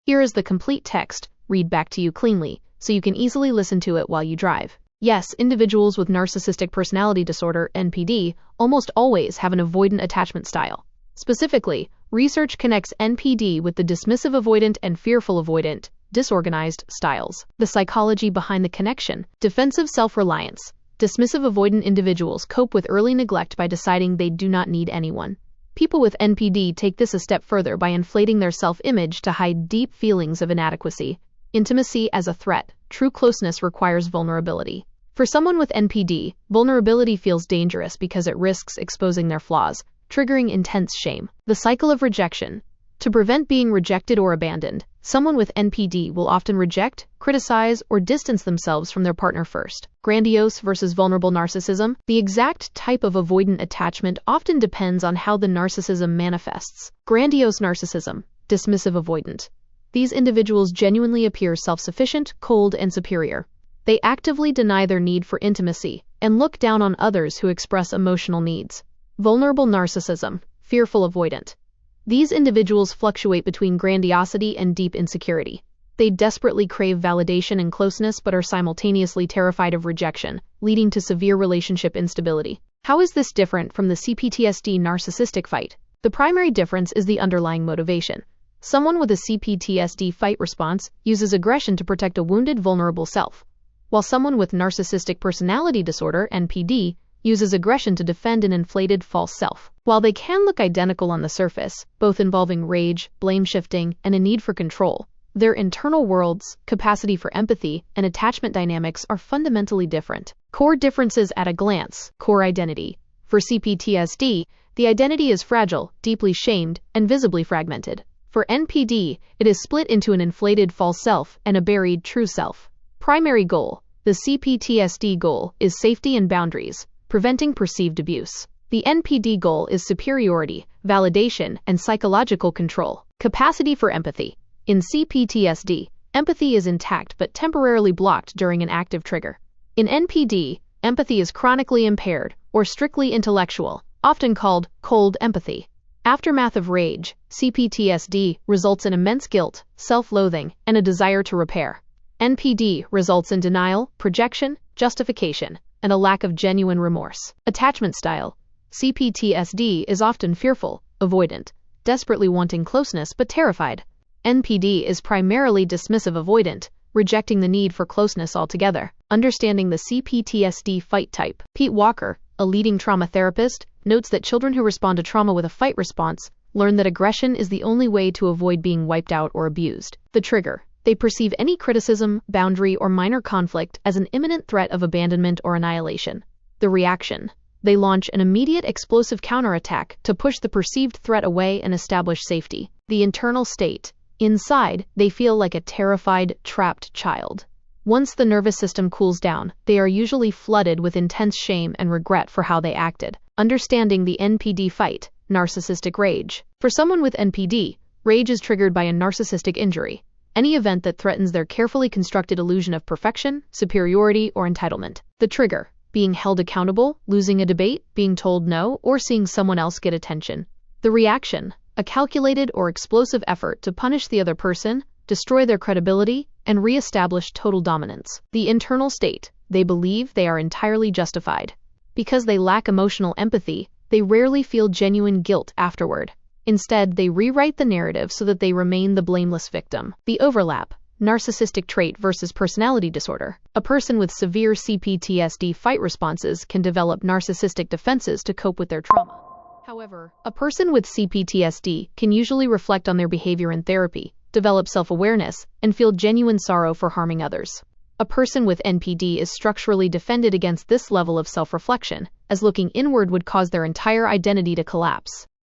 Here is the complete text, read back to you cleanly, so you can easily listen to it while you drive. Yes, individuals with narcissistic personality disorder, NPD, almost always have an avoidant attachment style. Specifically, research connects NPD with the dismissive avoidant and fearful avoidant, disorganized styles. The psychology behind the connection: defensive self-reliance. Dismissive avoidant individuals cope with early neglect by deciding they do not need anyone. People with NPD take this a step further by inflating their self-image to hide deep feelings of inadequacy. Intimacy as a threat. True closeness requires vulnerability. For someone with NPD, vulnerability feels dangerous because it risks exposing their flaws, triggering intense shame. The cycle of rejection. To prevent being rejected or abandoned, someone with NPD will often reject, criticize, or distance themselves from their partner first. Grandiose versus vulnerable narcissism. The exact type of avoidant attachment often depends on how the narcissism manifests. Grandiose narcissism, dismissive avoidant. These individuals genuinely appear self-sufficient, cold, and superior. They actively deny their need for intimacy and look down on others who express emotional needs. Vulnerable narcissism, fearful avoidant. These individuals fluctuate between grandiosity and deep insecurity. They desperately crave validation and closeness but are simultaneously terrified of rejection, leading to severe relationship instability. How is this different from the CPTSD narcissistic fight? The primary difference is the underlying motivation. Someone with a CPTSD fight response uses aggression to protect a wounded, vulnerable self, while someone with narcissistic personality disorder, NPD, uses aggression to defend an inflated false self. While they can look identical on the surface, both involving rage, blame shifting, and a need for control, their internal worlds, capacity for empathy, and attachment dynamics are fundamentally different. Core differences at a glance. Core identity. For CPTSD, the identity is fragile, deeply shamed, and visibly fragmented. For NPD, it is split into an inflated false self and a buried true self. Primary goal. The CPTSD goal is safety and boundaries, preventing perceived abuse. The NPD goal is superiority, validation, and psychological control. Capacity for empathy. In CPTSD, empathy is intact but temporarily blocked during an active trigger. In NPD, empathy is chronically impaired or strictly intellectual, often called cold empathy. Aftermath of rage. CPTSD results in immense guilt, self-loathing, and a desire to repair. NPD results in denial, projection, justification, and a lack of genuine remorse. Attachment style. CPTSD is often fearful, avoidant, desperately wanting closeness but terrified. NPD is primarily dismissive avoidant, rejecting the need for closeness altogether. Understanding the CPTSD fight type. Pete Walker, a leading trauma therapist, notes that children who respond to trauma with a fight response learn that aggression is the only way to avoid being wiped out or abused. The trigger. They perceive any criticism, boundary, or minor conflict as an imminent threat of abandonment or annihilation. The reaction. They launch an immediate explosive counterattack to push the perceived threat away and establish safety. The internal state. Inside, they feel like a terrified, trapped child. Once the nervous system cools down, they are usually flooded with intense shame and regret for how they acted. Understanding the NPD fight. Narcissistic rage. For someone with NPD, rage is triggered by a narcissistic injury. Any event that threatens their carefully constructed illusion of perfection, superiority, or entitlement. The trigger. Being held accountable, losing a debate, being told no, or seeing someone else get attention. The reaction. A calculated or explosive effort to punish the other person, destroy their credibility, and re-establish total dominance. The internal state. They believe they are entirely justified. Because they lack emotional empathy, they rarely feel genuine guilt afterward. Instead, they rewrite the narrative so that they remain the blameless victim. The overlap. Narcissistic trait versus personality disorder. A person with severe CPTSD fight responses can develop narcissistic defenses to cope with their trauma. However, a person with CPTSD can usually reflect on their behavior in therapy, develop self-awareness, and feel genuine sorrow for harming others. A person with NPD is structurally defended against this level of self-reflection, as looking inward would cause their entire identity to collapse.